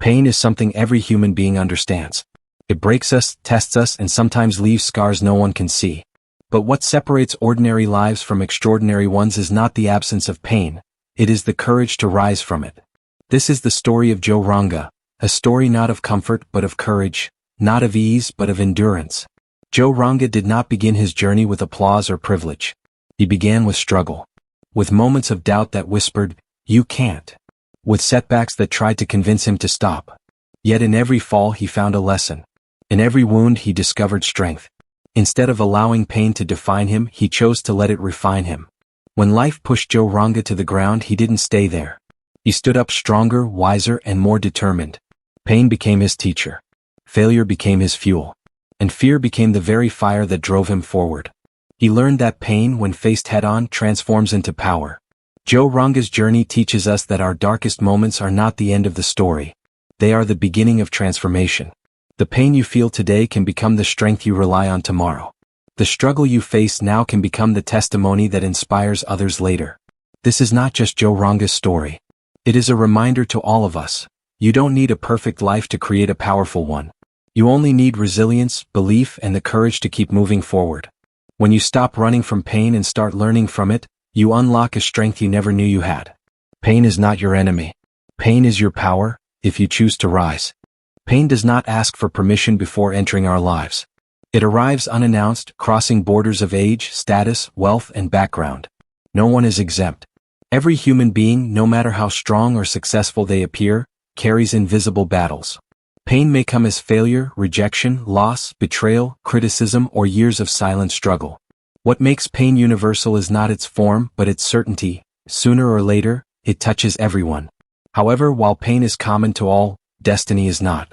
Pain is something every human being understands. It breaks us, tests us, and sometimes leaves scars no one can see. But what separates ordinary lives from extraordinary ones is not the absence of pain, it is the courage to rise from it. This is the story of Joe Ranga, a story not of comfort but of courage, not of ease but of endurance. Joe Ranga did not begin his journey with applause or privilege. He began with struggle. With moments of doubt that whispered, "You can't." With setbacks that tried to convince him to stop. Yet in every fall he found a lesson. In every wound he discovered strength. Instead of allowing pain to define him, he chose to let it refine him. When life pushed Joe Ranga to the ground, he didn't stay there. He stood up stronger, wiser, and more determined. Pain became his teacher. Failure became his fuel. And fear became the very fire that drove him forward. He learned that pain, when faced head-on, transforms into power. Joe Ranga's journey teaches us that our darkest moments are not the end of the story. They are the beginning of transformation. The pain you feel today can become the strength you rely on tomorrow. The struggle you face now can become the testimony that inspires others later. This is not just Joe Ranga's story. It is a reminder to all of us. You don't need a perfect life to create a powerful one. You only need resilience, belief, and the courage to keep moving forward. When you stop running from pain and start learning from it, you unlock a strength you never knew you had. Pain is not your enemy. Pain is your power, if you choose to rise. Pain does not ask for permission before entering our lives. It arrives unannounced, crossing borders of age, status, wealth, and background. No one is exempt. Every human being, no matter how strong or successful they appear, carries invisible battles. Pain may come as failure, rejection, loss, betrayal, criticism, or years of silent struggle. What makes pain universal is not its form, but its certainty. Sooner or later, it touches everyone. However, while pain is common to all, destiny is not.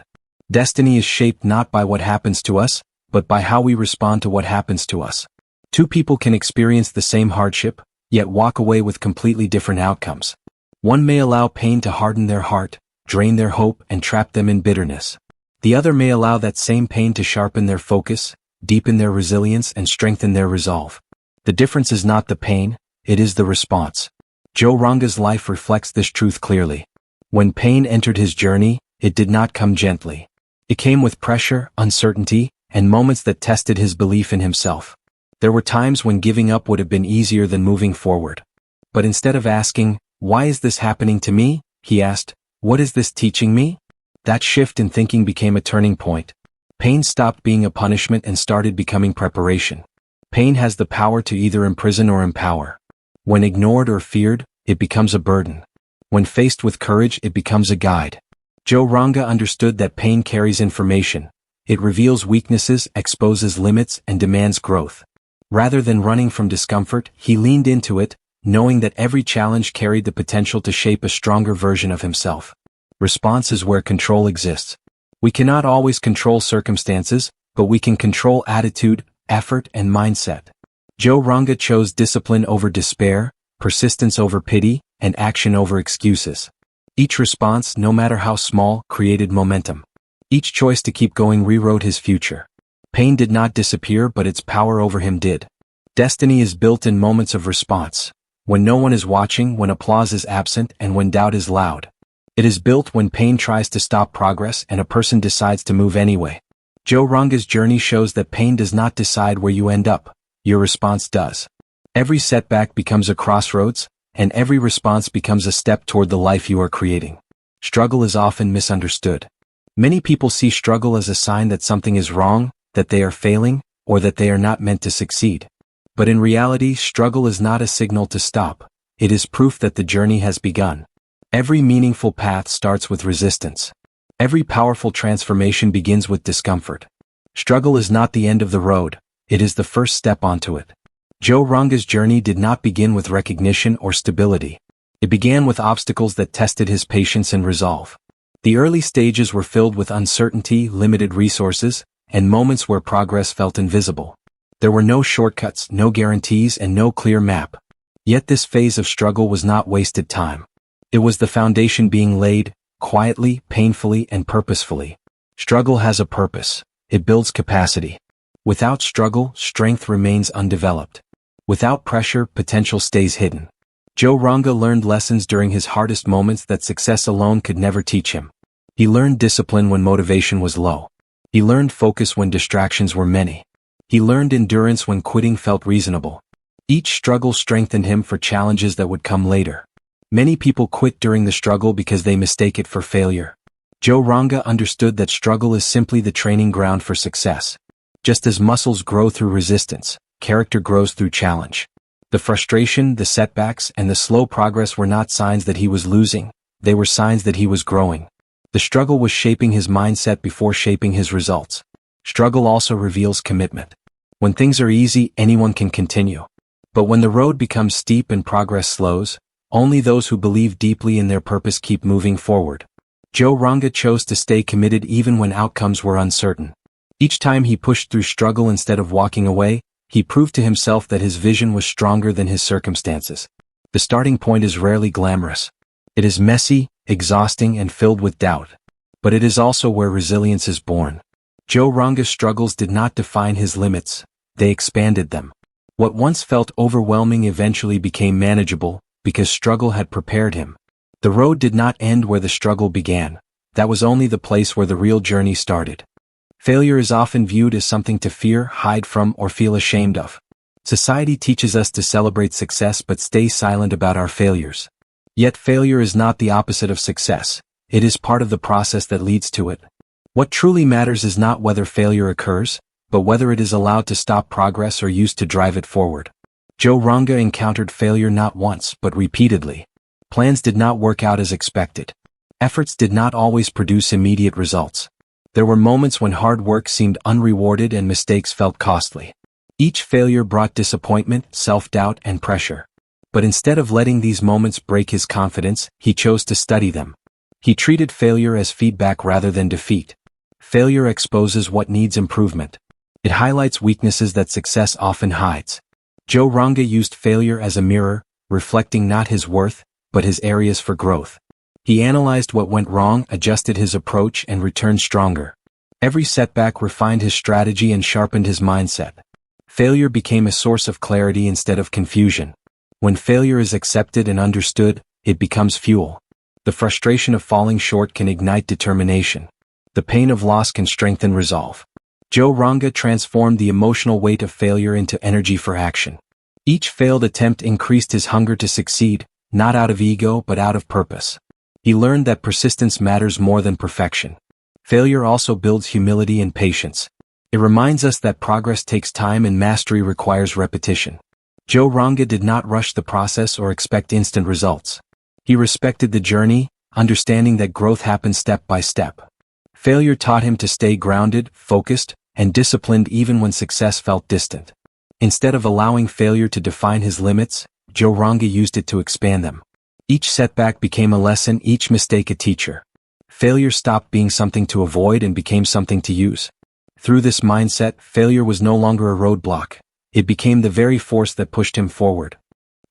Destiny is shaped not by what happens to us, but by how we respond to what happens to us. Two people can experience the same hardship, yet walk away with completely different outcomes. One may allow pain to harden their heart, drain their hope, and trap them in bitterness. The other may allow that same pain to sharpen their focus, deepen their resilience, and strengthen their resolve. The difference is not the pain, it is the response. Joe Ranga's life reflects this truth clearly. When pain entered his journey, it did not come gently. It came with pressure, uncertainty, and moments that tested his belief in himself. There were times when giving up would have been easier than moving forward. But instead of asking, "Why is this happening to me?" he asked, "What is this teaching me?" That shift in thinking became a turning point. Pain stopped being a punishment and started becoming preparation. Pain has the power to either imprison or empower. When ignored or feared, it becomes a burden. When faced with courage, it becomes a guide. Joe Ranga understood that pain carries information. It reveals weaknesses, exposes limits, and demands growth. Rather than running from discomfort, he leaned into it, knowing that every challenge carried the potential to shape a stronger version of himself. Response is where control exists. We cannot always control circumstances, but we can control attitude, effort, and mindset. Joe Ranga chose discipline over despair, persistence over pity, and action over excuses. Each response, no matter how small, created momentum. Each choice to keep going rewrote his future. Pain did not disappear, but its power over him did. Destiny is built in moments of response. When no one is watching, when applause is absent, and when doubt is loud. It is built when pain tries to stop progress and a person decides to move anyway. Joe Ranga's journey shows that pain does not decide where you end up. Your response does. Every setback becomes a crossroads, and every response becomes a step toward the life you are creating. Struggle is often misunderstood. Many people see struggle as a sign that something is wrong, that they are failing, or that they are not meant to succeed. But in reality, struggle is not a signal to stop. It is proof that the journey has begun. Every meaningful path starts with resistance. Every powerful transformation begins with discomfort. Struggle is not the end of the road, it is the first step onto it. Joe Ranga's journey did not begin with recognition or stability. It began with obstacles that tested his patience and resolve. The early stages were filled with uncertainty, limited resources, and moments where progress felt invisible. There were no shortcuts, no guarantees, and no clear map. Yet this phase of struggle was not wasted time. It was the foundation being laid, quietly, painfully, and purposefully. Struggle has a purpose. It builds capacity. Without struggle, strength remains undeveloped. Without pressure, potential stays hidden. Joe Ranga learned lessons during his hardest moments that success alone could never teach him. He learned discipline when motivation was low. He learned focus when distractions were many. He learned endurance when quitting felt reasonable. Each struggle strengthened him for challenges that would come later. Many people quit during the struggle because they mistake it for failure. Joe Ranga understood that struggle is simply the training ground for success. Just as muscles grow through resistance, character grows through challenge. The frustration, the setbacks, and the slow progress were not signs that he was losing, they were signs that he was growing. The struggle was shaping his mindset before shaping his results. Struggle also reveals commitment. When things are easy, anyone can continue. But when the road becomes steep and progress slows, only those who believe deeply in their purpose keep moving forward. Joe Ranga chose to stay committed even when outcomes were uncertain. Each time he pushed through struggle instead of walking away, he proved to himself that his vision was stronger than his circumstances. The starting point is rarely glamorous. It is messy, exhausting, and filled with doubt. But it is also where resilience is born. Joe Ranga's struggles did not define his limits, they expanded them. What once felt overwhelming eventually became manageable, because struggle had prepared him. The road did not end where the struggle began. That was only the place where the real journey started. Failure is often viewed as something to fear, hide from, or feel ashamed of. Society teaches us to celebrate success but stay silent about our failures. Yet failure is not the opposite of success. It is part of the process that leads to it. What truly matters is not whether failure occurs, but whether it is allowed to stop progress or used to drive it forward. Joe Ranga encountered failure not once but repeatedly. Plans did not work out as expected. Efforts did not always produce immediate results. There were moments when hard work seemed unrewarded and mistakes felt costly. Each failure brought disappointment, self-doubt, and pressure. But instead of letting these moments break his confidence, he chose to study them. He treated failure as feedback rather than defeat. Failure exposes what needs improvement. It highlights weaknesses that success often hides. Joe Ranga used failure as a mirror, reflecting not his worth, but his areas for growth. He analyzed what went wrong, adjusted his approach, and returned stronger. Every setback refined his strategy and sharpened his mindset. Failure became a source of clarity instead of confusion. When failure is accepted and understood, it becomes fuel. The frustration of falling short can ignite determination. The pain of loss can strengthen resolve. Joe Ranga transformed the emotional weight of failure into energy for action. Each failed attempt increased his hunger to succeed, not out of ego but out of purpose. He learned that persistence matters more than perfection. Failure also builds humility and patience. It reminds us that progress takes time and mastery requires repetition. Joe Ranga did not rush the process or expect instant results. He respected the journey, understanding that growth happens step by step. Failure taught him to stay grounded, focused, and disciplined even when success felt distant. Instead of allowing failure to define his limits, Joe Ranga used it to expand them. Each setback became a lesson, each mistake a teacher. Failure stopped being something to avoid and became something to use. Through this mindset, failure was no longer a roadblock. It became the very force that pushed him forward.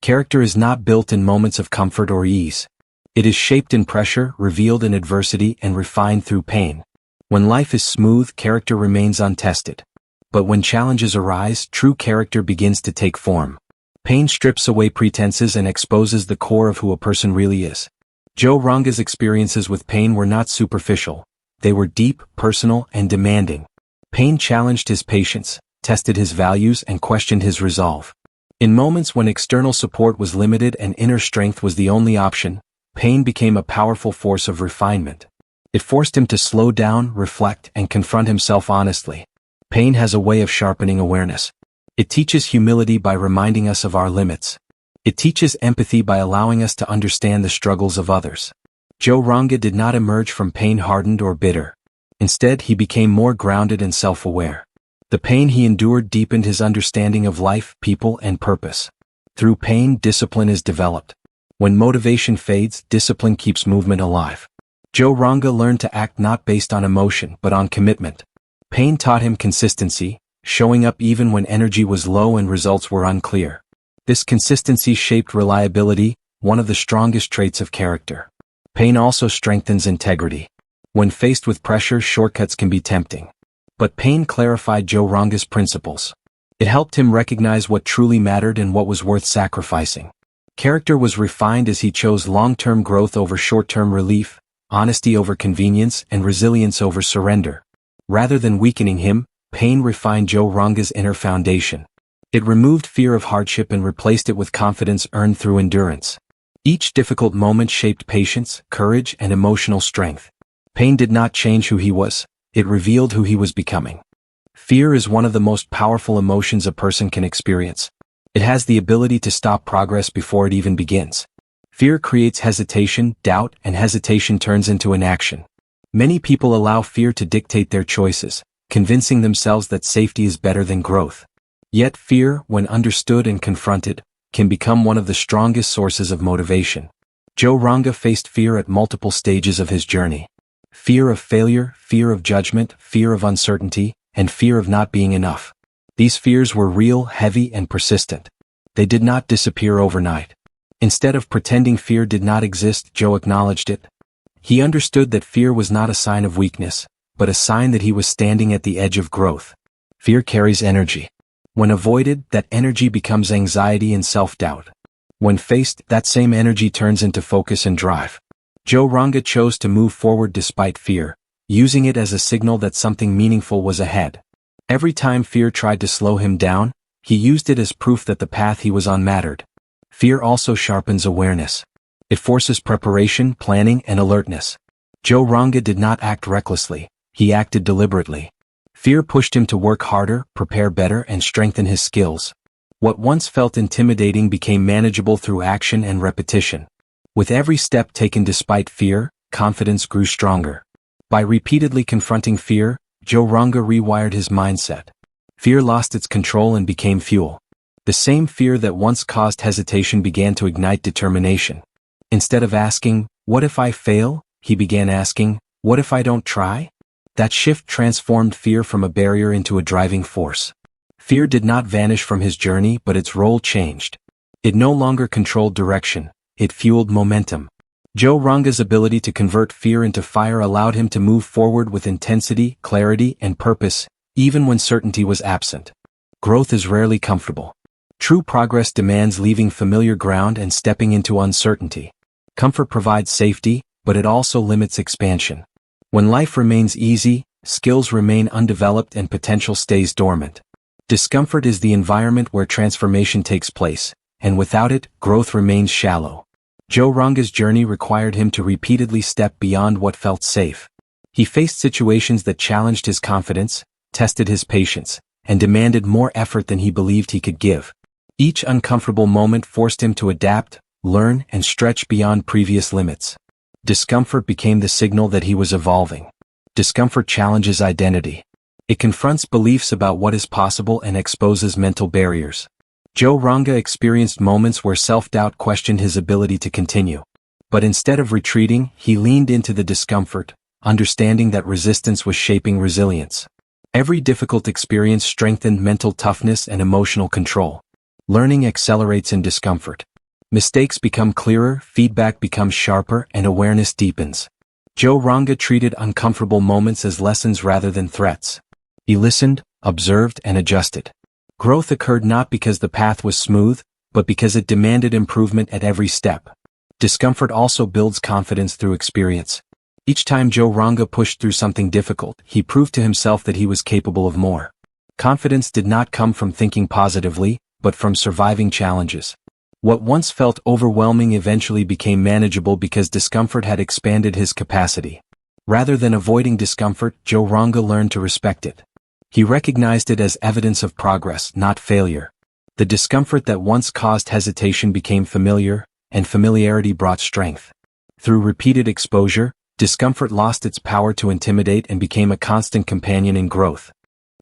Character is not built in moments of comfort or ease. It is shaped in pressure, revealed in adversity, and refined through pain. When life is smooth, character remains untested. But when challenges arise, true character begins to take form. Pain strips away pretenses and exposes the core of who a person really is. Joe Ranga's experiences with pain were not superficial. They were deep, personal, and demanding. Pain challenged his patience, tested his values, and questioned his resolve. In moments when external support was limited and inner strength was the only option, pain became a powerful force of refinement. It forced him to slow down, reflect, and confront himself honestly. Pain has a way of sharpening awareness. It teaches humility by reminding us of our limits. It teaches empathy by allowing us to understand the struggles of others. Joe Ranga did not emerge from pain hardened or bitter. Instead, he became more grounded and self-aware. The pain he endured deepened his understanding of life, people, and purpose. Through pain, discipline is developed. When motivation fades, discipline keeps movement alive. Joe Ranga learned to act not based on emotion but on commitment. Pain taught him consistency, showing up even when energy was low and results were unclear. This consistency shaped reliability, one of the strongest traits of character. Pain also strengthens integrity. When faced with pressure, shortcuts can be tempting. But pain clarified Joe Ranga's principles. It helped him recognize what truly mattered and what was worth sacrificing. Character was refined as he chose long-term growth over short-term relief, honesty over convenience, and resilience over surrender. Rather than weakening him, pain refined Joe Ranga's inner foundation. It removed fear of hardship and replaced it with confidence earned through endurance. Each difficult moment shaped patience, courage, and emotional strength. Pain did not change who he was, it revealed who he was becoming. Fear is one of the most powerful emotions a person can experience. It has the ability to stop progress before it even begins. Fear creates hesitation, doubt, and hesitation turns into inaction. Many people allow fear to dictate their choices, convincing themselves that safety is better than growth. Yet fear, when understood and confronted, can become one of the strongest sources of motivation. Joe Ranga faced fear at multiple stages of his journey. Fear of failure, fear of judgment, fear of uncertainty, and fear of not being enough. These fears were real, heavy, and persistent. They did not disappear overnight. Instead of pretending fear did not exist, Joe acknowledged it. He understood that fear was not a sign of weakness, but a sign that he was standing at the edge of growth. Fear carries energy. When avoided, that energy becomes anxiety and self-doubt. When faced, that same energy turns into focus and drive. Joe Ranga chose to move forward despite fear, using it as a signal that something meaningful was ahead. Every time fear tried to slow him down, he used it as proof that the path he was on mattered. Fear also sharpens awareness. It forces preparation, planning, and alertness. Joe Ranga did not act recklessly, he acted deliberately. Fear pushed him to work harder, prepare better, and strengthen his skills. What once felt intimidating became manageable through action and repetition. With every step taken despite fear, confidence grew stronger. By repeatedly confronting fear, Joe Ranga rewired his mindset. Fear lost its control and became fuel. The same fear that once caused hesitation began to ignite determination. Instead of asking, "What if I fail?" he began asking, "What if I don't try?" That shift transformed fear from a barrier into a driving force. Fear did not vanish from his journey, but its role changed. It no longer controlled direction, it fueled momentum. Joe Ranga's ability to convert fear into fire allowed him to move forward with intensity, clarity, and purpose, even when certainty was absent. Growth is rarely comfortable. True progress demands leaving familiar ground and stepping into uncertainty. Comfort provides safety, but it also limits expansion. When life remains easy, skills remain undeveloped and potential stays dormant. Discomfort is the environment where transformation takes place, and without it, growth remains shallow. Joe Ranga's journey required him to repeatedly step beyond what felt safe. He faced situations that challenged his confidence, tested his patience, and demanded more effort than he believed he could give. Each uncomfortable moment forced him to adapt, learn, and stretch beyond previous limits. Discomfort became the signal that he was evolving. Discomfort challenges identity. It confronts beliefs about what is possible and exposes mental barriers. Joe Ranga experienced moments where self-doubt questioned his ability to continue. But instead of retreating, he leaned into the discomfort, understanding that resistance was shaping resilience. Every difficult experience strengthened mental toughness and emotional control. Learning accelerates in discomfort. Mistakes become clearer, feedback becomes sharper, and awareness deepens. Joe Ranga treated uncomfortable moments as lessons rather than threats. He listened, observed, and adjusted. Growth occurred not because the path was smooth, but because it demanded improvement at every step. Discomfort also builds confidence through experience. Each time Joe Ranga pushed through something difficult, he proved to himself that he was capable of more. Confidence did not come from thinking positively, but from surviving challenges. What once felt overwhelming eventually became manageable because discomfort had expanded his capacity. Rather than avoiding discomfort, Joe Ranga learned to respect it. He recognized it as evidence of progress, not failure. The discomfort that once caused hesitation became familiar, and familiarity brought strength. Through repeated exposure, discomfort lost its power to intimidate and became a constant companion in growth.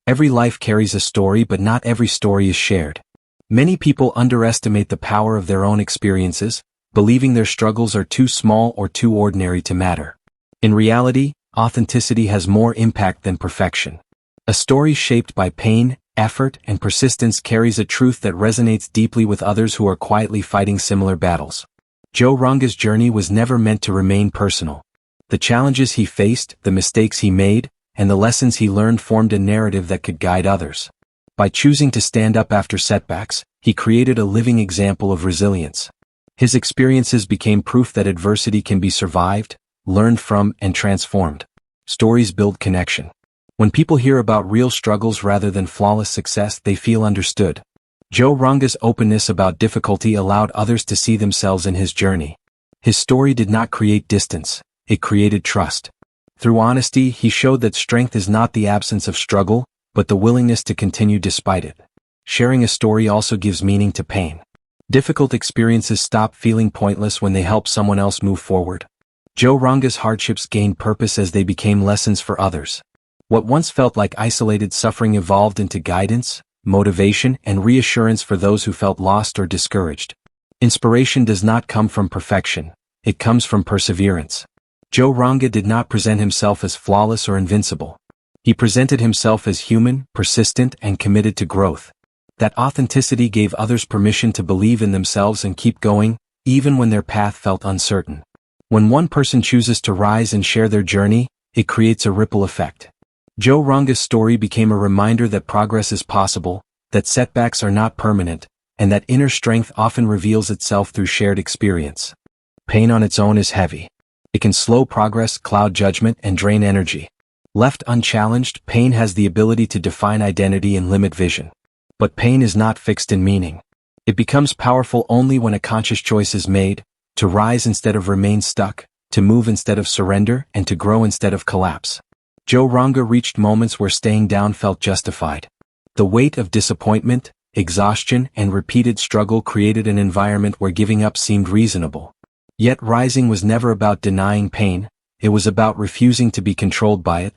Every life carries a story, but not every story is shared. Many people underestimate the power of their own experiences, believing their struggles are too small or too ordinary to matter. In reality, authenticity has more impact than perfection. A story shaped by pain, effort, and persistence carries a truth that resonates deeply with others who are quietly fighting similar battles. Joe Ranga's journey was never meant to remain personal. The challenges he faced, the mistakes he made, and the lessons he learned formed a narrative that could guide others. By choosing to stand up after setbacks, he created a living example of resilience. His experiences became proof that adversity can be survived, learned from, and transformed. Stories build connection. When people hear about real struggles rather than flawless success, they feel understood. Joe Ranga's openness about difficulty allowed others to see themselves in his journey. His story did not create distance, it created trust. Through honesty, he showed that strength is not the absence of struggle, but the willingness to continue despite it. Sharing a story also gives meaning to pain. Difficult experiences stop feeling pointless when they help someone else move forward. Joe Ranga's hardships gained purpose as they became lessons for others. What once felt like isolated suffering evolved into guidance, motivation, and reassurance for those who felt lost or discouraged. Inspiration does not come from perfection, it comes from perseverance. Joe Ranga did not present himself as flawless or invincible. He presented himself as human, persistent, and committed to growth. That authenticity gave others permission to believe in themselves and keep going, even when their path felt uncertain. When one person chooses to rise and share their journey, it creates a ripple effect. Joe Ranga's story became a reminder that progress is possible, that setbacks are not permanent, and that inner strength often reveals itself through shared experience. Pain on its own is heavy. It can slow progress, cloud judgment, and drain energy. Left unchallenged, pain has the ability to define identity and limit vision. But pain is not fixed in meaning. It becomes powerful only when a conscious choice is made, to rise instead of remain stuck, to move instead of surrender, and to grow instead of collapse. Joe Ranga reached moments where staying down felt justified. The weight of disappointment, exhaustion, and repeated struggle created an environment where giving up seemed reasonable. Yet rising was never about denying pain, it was about refusing to be controlled by it.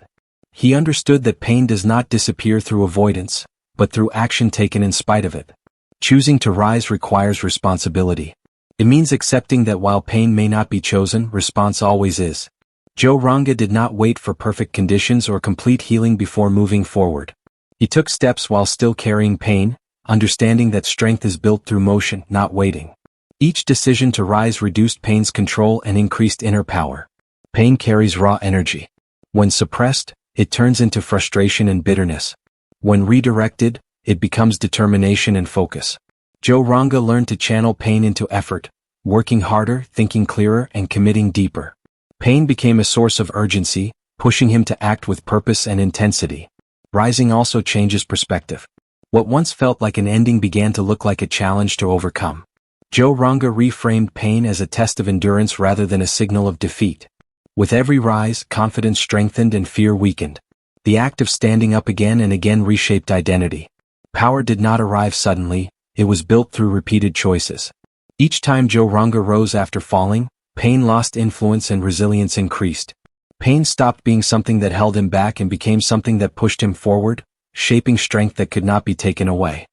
He understood that pain does not disappear through avoidance, but through action taken in spite of it. Choosing to rise requires responsibility. It means accepting that while pain may not be chosen, response always is. Joe Ranga did not wait for perfect conditions or complete healing before moving forward. He took steps while still carrying pain, understanding that strength is built through motion, not waiting. Each decision to rise reduced pain's control and increased inner power. Pain carries raw energy. When suppressed, it turns into frustration and bitterness. When redirected, it becomes determination and focus. Joe Ranga learned to channel pain into effort, working harder, thinking clearer, and committing deeper. Pain became a source of urgency, pushing him to act with purpose and intensity. Rising also changes perspective. What once felt like an ending began to look like a challenge to overcome. Joe Ranga reframed pain as a test of endurance rather than a signal of defeat. With every rise, confidence strengthened and fear weakened. The act of standing up again and again reshaped identity. Power did not arrive suddenly, it was built through repeated choices. Each time Joe Ranga rose after falling, pain lost influence and resilience increased. Pain stopped being something that held him back and became something that pushed him forward, shaping strength that could not be taken away.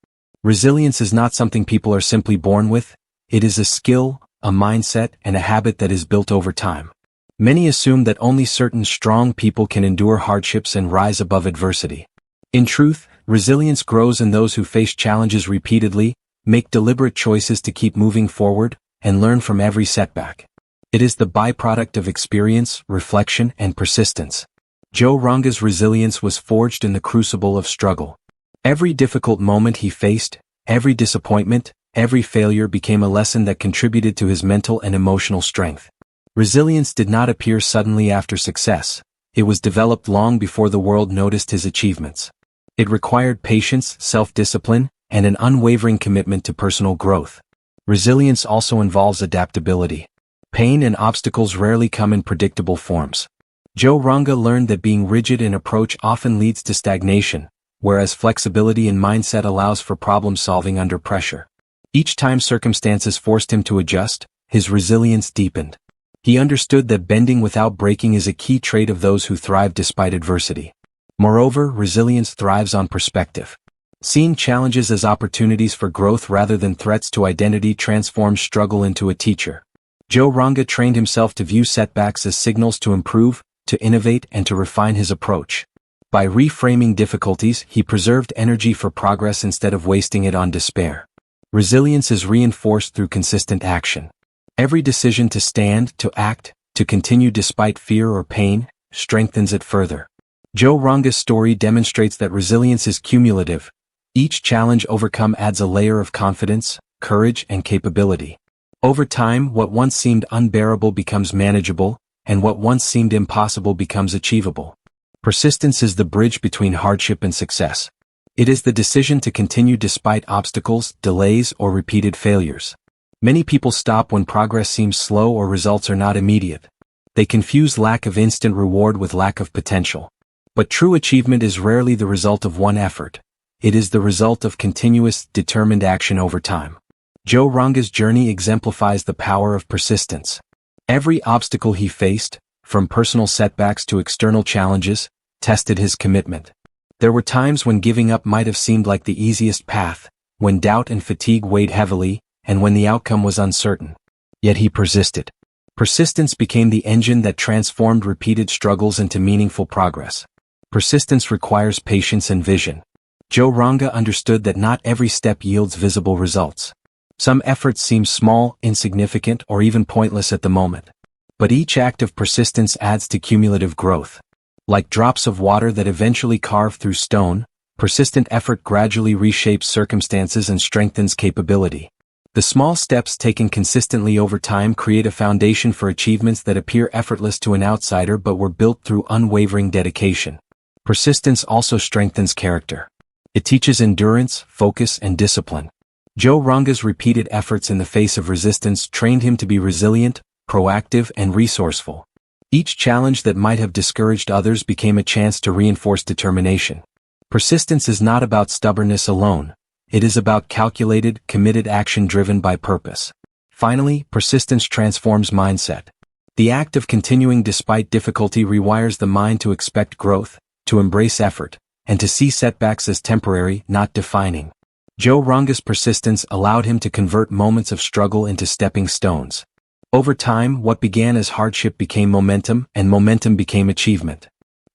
Resilience is not something people are simply born with, it is a skill, a mindset, and a habit that is built over time. Many assume that only certain strong people can endure hardships and rise above adversity. In truth, resilience grows in those who face challenges repeatedly, make deliberate choices to keep moving forward, and learn from every setback. It is the byproduct of experience, reflection, and persistence. Joe Ranga's resilience was forged in the crucible of struggle. Every difficult moment he faced, every disappointment, every failure became a lesson that contributed to his mental and emotional strength. Resilience did not appear suddenly after success, it was developed long before the world noticed his achievements. It required patience, self-discipline, and an unwavering commitment to personal growth. Resilience also involves adaptability. Pain and obstacles rarely come in predictable forms. Joe Ranga learned that being rigid in approach often leads to stagnation, whereas flexibility in mindset allows for problem-solving under pressure. Each time circumstances forced him to adjust, his resilience deepened. He understood that bending without breaking is a key trait of those who thrive despite adversity. Moreover, resilience thrives on perspective. Seeing challenges as opportunities for growth rather than threats to identity transforms struggle into a teacher. Joe Ranga trained himself to view setbacks as signals to improve, to innovate, and to refine his approach. By reframing difficulties, he preserved energy for progress instead of wasting it on despair. Resilience is reinforced through consistent action. Every decision to stand, to act, to continue despite fear or pain, strengthens it further. Joe Ranga's story demonstrates that resilience is cumulative. Each challenge overcome adds a layer of confidence, courage, and capability. Over time, what once seemed unbearable becomes manageable, and what once seemed impossible becomes achievable. Persistence is the bridge between hardship and success. It is the decision to continue despite obstacles, delays, or repeated failures. Many people stop when progress seems slow or results are not immediate. They confuse lack of instant reward with lack of potential. But true achievement is rarely the result of one effort. It is the result of continuous, determined action over time. Joe Ranga's journey exemplifies the power of persistence. Every obstacle he faced, from personal setbacks to external challenges, tested his commitment. There were times when giving up might have seemed like the easiest path, when doubt and fatigue weighed heavily, and when the outcome was uncertain. Yet he persisted. Persistence became the engine that transformed repeated struggles into meaningful progress. Persistence requires patience and vision. Joe Ranga understood that not every step yields visible results. Some efforts seem small, insignificant, or even pointless at the moment. But each act of persistence adds to cumulative growth. Like drops of water that eventually carve through stone, persistent effort gradually reshapes circumstances and strengthens capability. The small steps taken consistently over time create a foundation for achievements that appear effortless to an outsider but were built through unwavering dedication. Persistence also strengthens character. It teaches endurance, focus, and discipline. Joe Ranga's repeated efforts in the face of resistance trained him to be resilient, proactive, and resourceful. Each challenge that might have discouraged others became a chance to reinforce determination. Persistence is not about stubbornness alone. It is about calculated, committed action driven by purpose. Finally, persistence transforms mindset. The act of continuing despite difficulty rewires the mind to expect growth, to embrace effort, and to see setbacks as temporary, not defining. Joe Ranga's persistence allowed him to convert moments of struggle into stepping stones. Over time, what began as hardship became momentum, and momentum became achievement.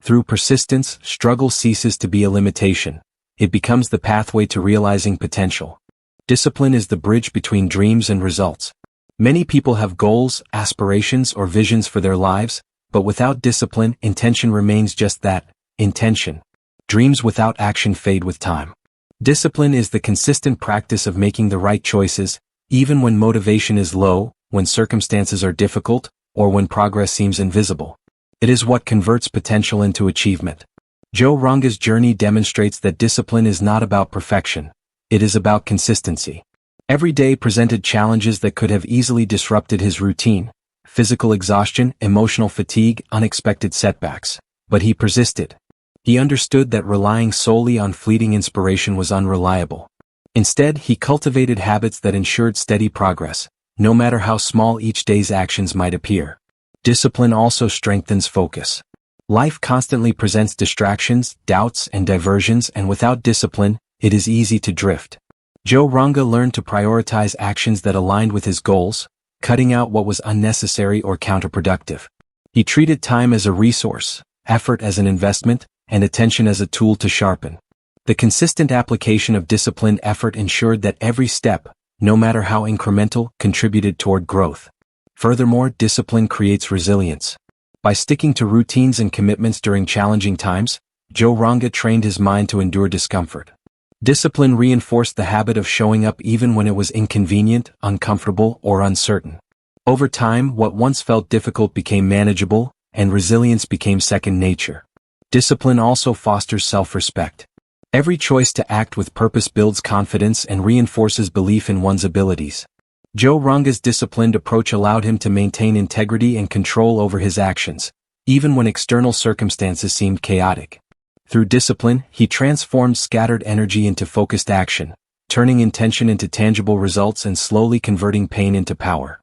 Through persistence, struggle ceases to be a limitation. It becomes the pathway to realizing potential. Discipline is the bridge between dreams and results. Many people have goals, aspirations, or visions for their lives, but without discipline, intention remains just that, intention. Dreams without action fade with time. Discipline is the consistent practice of making the right choices, even when motivation is low, when circumstances are difficult, or when progress seems invisible. It is what converts potential into achievement. Joe Ranga's journey demonstrates that discipline is not about perfection. It is about consistency. Every day presented challenges that could have easily disrupted his routine: physical exhaustion, emotional fatigue, unexpected setbacks. But he persisted. He understood that relying solely on fleeting inspiration was unreliable. Instead, he cultivated habits that ensured steady progress, no matter how small each day's actions might appear. Discipline also strengthens focus. Life constantly presents distractions, doubts, and diversions, and without discipline, it is easy to drift. Joe Ranga learned to prioritize actions that aligned with his goals, cutting out what was unnecessary or counterproductive. He treated time as a resource, effort as an investment, and attention as a tool to sharpen. The consistent application of disciplined effort ensured that every step, no matter how incremental, contributed toward growth. Furthermore, discipline creates resilience. By sticking to routines and commitments during challenging times, Joe Ranga trained his mind to endure discomfort. Discipline reinforced the habit of showing up even when it was inconvenient, uncomfortable, or uncertain. Over time, what once felt difficult became manageable, and resilience became second nature. Discipline also fosters self-respect. Every choice to act with purpose builds confidence and reinforces belief in one's abilities. Joe Ranga's disciplined approach allowed him to maintain integrity and control over his actions, even when external circumstances seemed chaotic. Through discipline, he transformed scattered energy into focused action, turning intention into tangible results and slowly converting pain into power.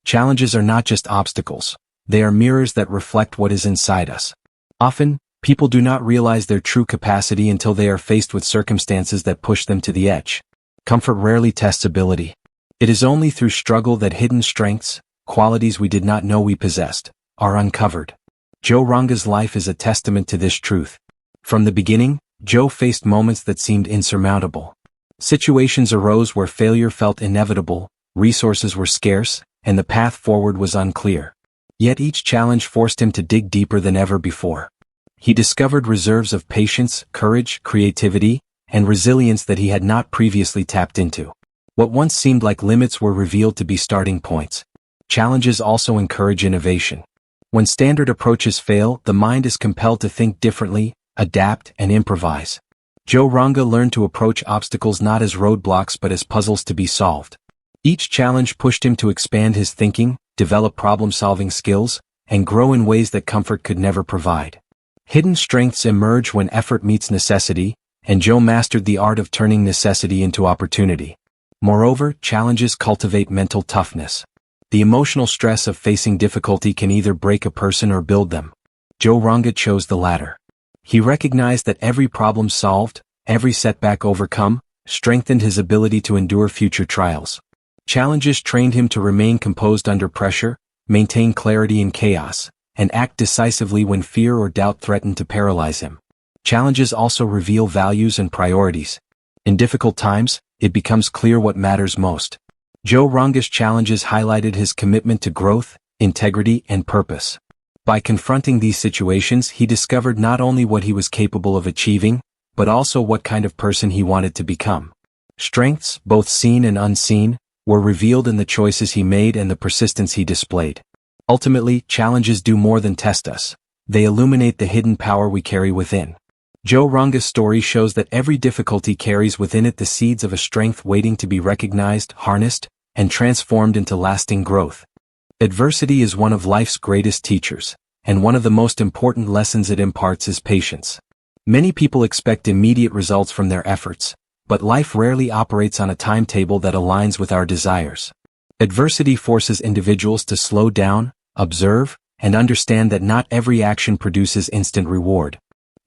Challenges are not just obstacles. They are mirrors that reflect what is inside us. Often, people do not realize their true capacity until they are faced with circumstances that push them to the edge. Comfort rarely tests ability. It is only through struggle that hidden strengths, qualities we did not know we possessed, are uncovered. Joe Ranga's life is a testament to this truth. From the beginning, Joe faced moments that seemed insurmountable. Situations arose where failure felt inevitable, resources were scarce, and the path forward was unclear. Yet each challenge forced him to dig deeper than ever before. He discovered reserves of patience, courage, creativity, and resilience that he had not previously tapped into. What once seemed like limits were revealed to be starting points. Challenges also encourage innovation. When standard approaches fail, the mind is compelled to think differently, adapt, and improvise. Joe Ranga learned to approach obstacles not as roadblocks but as puzzles to be solved. Each challenge pushed him to expand his thinking, develop problem-solving skills, and grow in ways that comfort could never provide. Hidden strengths emerge when effort meets necessity, and Joe mastered the art of turning necessity into opportunity. Moreover, challenges cultivate mental toughness. The emotional stress of facing difficulty can either break a person or build them. Joe Ranga chose the latter. He recognized that every problem solved, every setback overcome, strengthened his ability to endure future trials. Challenges trained him to remain composed under pressure, maintain clarity in chaos, and act decisively when fear or doubt threatened to paralyze him. Challenges also reveal values and priorities. In difficult times, it becomes clear what matters most. Joe Ranga's challenges highlighted his commitment to growth, integrity, and purpose. By confronting these situations, he discovered not only what he was capable of achieving, but also what kind of person he wanted to become. Strengths, both seen and unseen, were revealed in the choices he made and the persistence he displayed. Ultimately, challenges do more than test us. They illuminate the hidden power we carry within. Joe Ranga's story shows that every difficulty carries within it the seeds of a strength waiting to be recognized, harnessed, and transformed into lasting growth. Adversity is one of life's greatest teachers, and one of the most important lessons it imparts is patience. Many people expect immediate results from their efforts, but life rarely operates on a timetable that aligns with our desires. Adversity forces individuals to slow down, observe, and understand that not every action produces instant reward.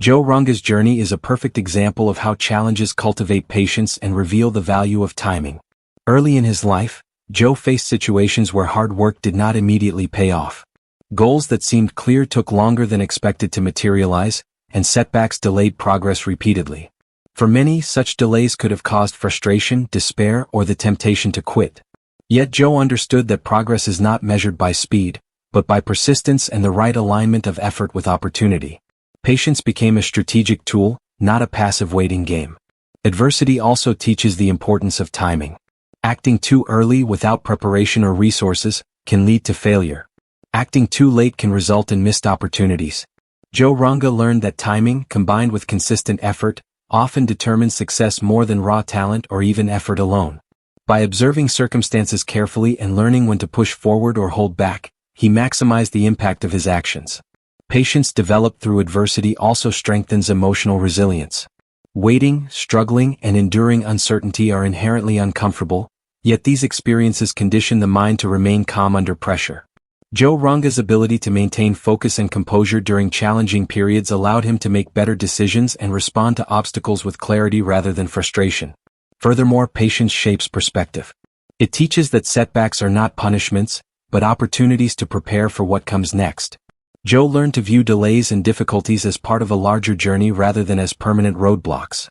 Joe Ranga's journey is a perfect example of how challenges cultivate patience and reveal the value of timing. Early in his life, Joe faced situations where hard work did not immediately pay off. Goals that seemed clear took longer than expected to materialize, and setbacks delayed progress repeatedly. For many, such delays could have caused frustration, despair, or the temptation to quit. Yet Joe understood that progress is not measured by speed, but by persistence and the right alignment of effort with opportunity. Patience became a strategic tool, not a passive waiting game. Adversity also teaches the importance of timing. Acting too early without preparation or resources can lead to failure. Acting too late can result in missed opportunities. Joe Ranga learned that timing, combined with consistent effort, often determines success more than raw talent or even effort alone. By observing circumstances carefully and learning when to push forward or hold back, he maximized the impact of his actions. Patience developed through adversity also strengthens emotional resilience. Waiting, struggling, and enduring uncertainty are inherently uncomfortable, yet these experiences condition the mind to remain calm under pressure. Joe Ranga's ability to maintain focus and composure during challenging periods allowed him to make better decisions and respond to obstacles with clarity rather than frustration. Furthermore, patience shapes perspective. It teaches that setbacks are not punishments, but opportunities to prepare for what comes next. Joe learned to view delays and difficulties as part of a larger journey rather than as permanent roadblocks.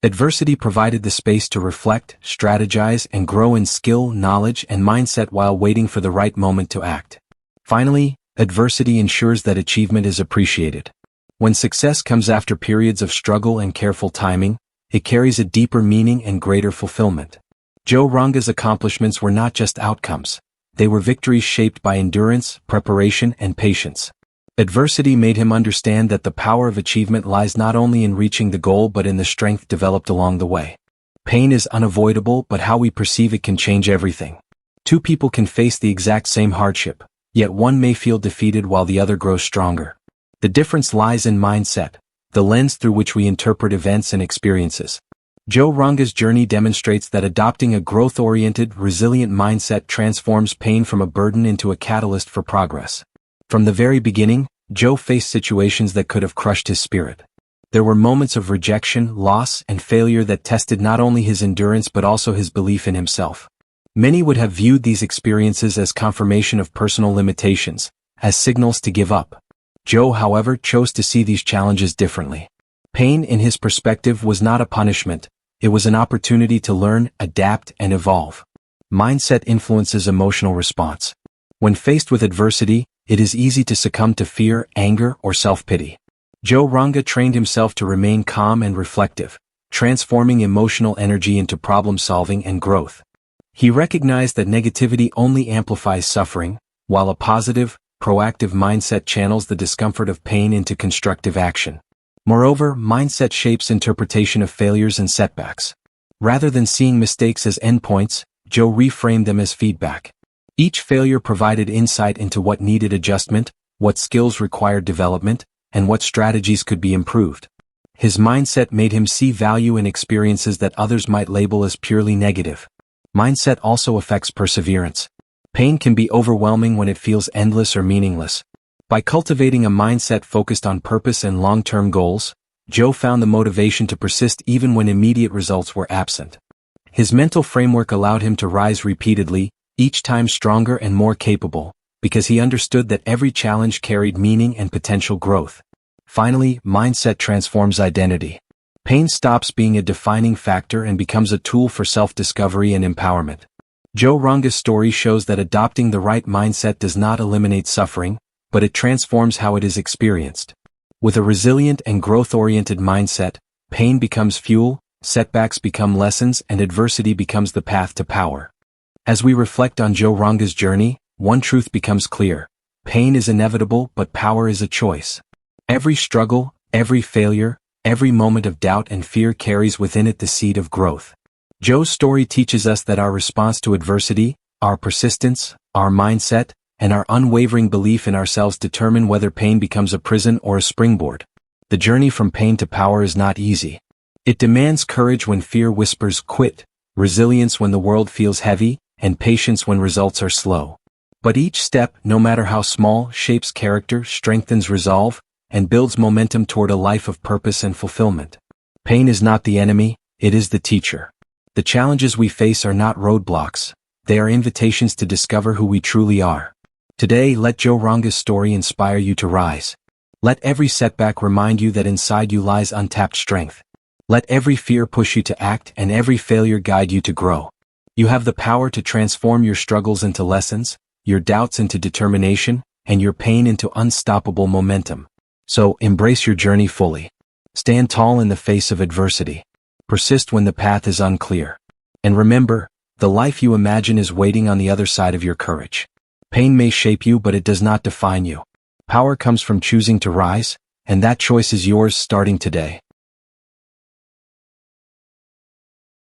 Adversity provided the space to reflect, strategize, and grow in skill, knowledge, and mindset while waiting for the right moment to act. Finally, adversity ensures that achievement is appreciated. When success comes after periods of struggle and careful timing, it carries a deeper meaning and greater fulfillment. Joe Ranga's accomplishments were not just outcomes. They were victories shaped by endurance, preparation, and patience. Adversity made him understand that the power of achievement lies not only in reaching the goal but in the strength developed along the way. Pain is unavoidable, but how we perceive it can change everything. Two people can face the exact same hardship, yet one may feel defeated while the other grows stronger. The difference lies in mindset, the lens through which we interpret events and experiences. Joe Ranga's journey demonstrates that adopting a growth-oriented, resilient mindset transforms pain from a burden into a catalyst for progress. From the very beginning, Joe faced situations that could have crushed his spirit. There were moments of rejection, loss, and failure that tested not only his endurance but also his belief in himself. Many would have viewed these experiences as confirmation of personal limitations, as signals to give up. Joe, however, chose to see these challenges differently. Pain, in his perspective, was not a punishment. It was an opportunity to learn, adapt, and evolve. Mindset influences emotional response. When faced with adversity, it is easy to succumb to fear, anger, or self-pity. Joe Ranga trained himself to remain calm and reflective, transforming emotional energy into problem-solving and growth. He recognized that negativity only amplifies suffering, while a positive, Proactive mindset channels the discomfort of pain into constructive action. Moreover, mindset shapes interpretation of failures and setbacks. Rather than seeing mistakes as endpoints, Joe reframed them as feedback. Each failure provided insight into what needed adjustment, what skills required development, and what strategies could be improved. His mindset made him see value in experiences that others might label as purely negative. Mindset also affects perseverance. Pain can be overwhelming when it feels endless or meaningless. By cultivating a mindset focused on purpose and long-term goals, Joe found the motivation to persist even when immediate results were absent. His mental framework allowed him to rise repeatedly, each time stronger and more capable, because he understood that every challenge carried meaning and potential growth. Finally, mindset transforms identity. Pain stops being a defining factor and becomes a tool for self-discovery and empowerment. Joe Ranga's story shows that adopting the right mindset does not eliminate suffering, but it transforms how it is experienced. With a resilient and growth-oriented mindset, pain becomes fuel, setbacks become lessons, and adversity becomes the path to power. As we reflect on Joe Ranga's journey, one truth becomes clear. Pain is inevitable, but power is a choice. Every struggle, every failure, every moment of doubt and fear carries within it the seed of growth. Joe's story teaches us that our response to adversity, our persistence, our mindset, and our unwavering belief in ourselves determine whether pain becomes a prison or a springboard. The journey from pain to power is not easy. It demands courage when fear whispers quit, resilience when the world feels heavy, and patience when results are slow. But each step, no matter how small, shapes character, strengthens resolve, and builds momentum toward a life of purpose and fulfillment. Pain is not the enemy, it is the teacher. The challenges we face are not roadblocks, they are invitations to discover who we truly are. Today, let Joe Ranga's story inspire you to rise. Let every setback remind you that inside you lies untapped strength. Let every fear push you to act and every failure guide you to grow. You have the power to transform your struggles into lessons, your doubts into determination, and your pain into unstoppable momentum. So, embrace your journey fully. Stand tall in the face of adversity. Persist when the path is unclear. And remember, the life you imagine is waiting on the other side of your courage. Pain may shape you, but it does not define you. Power comes from choosing to rise, and that choice is yours starting today.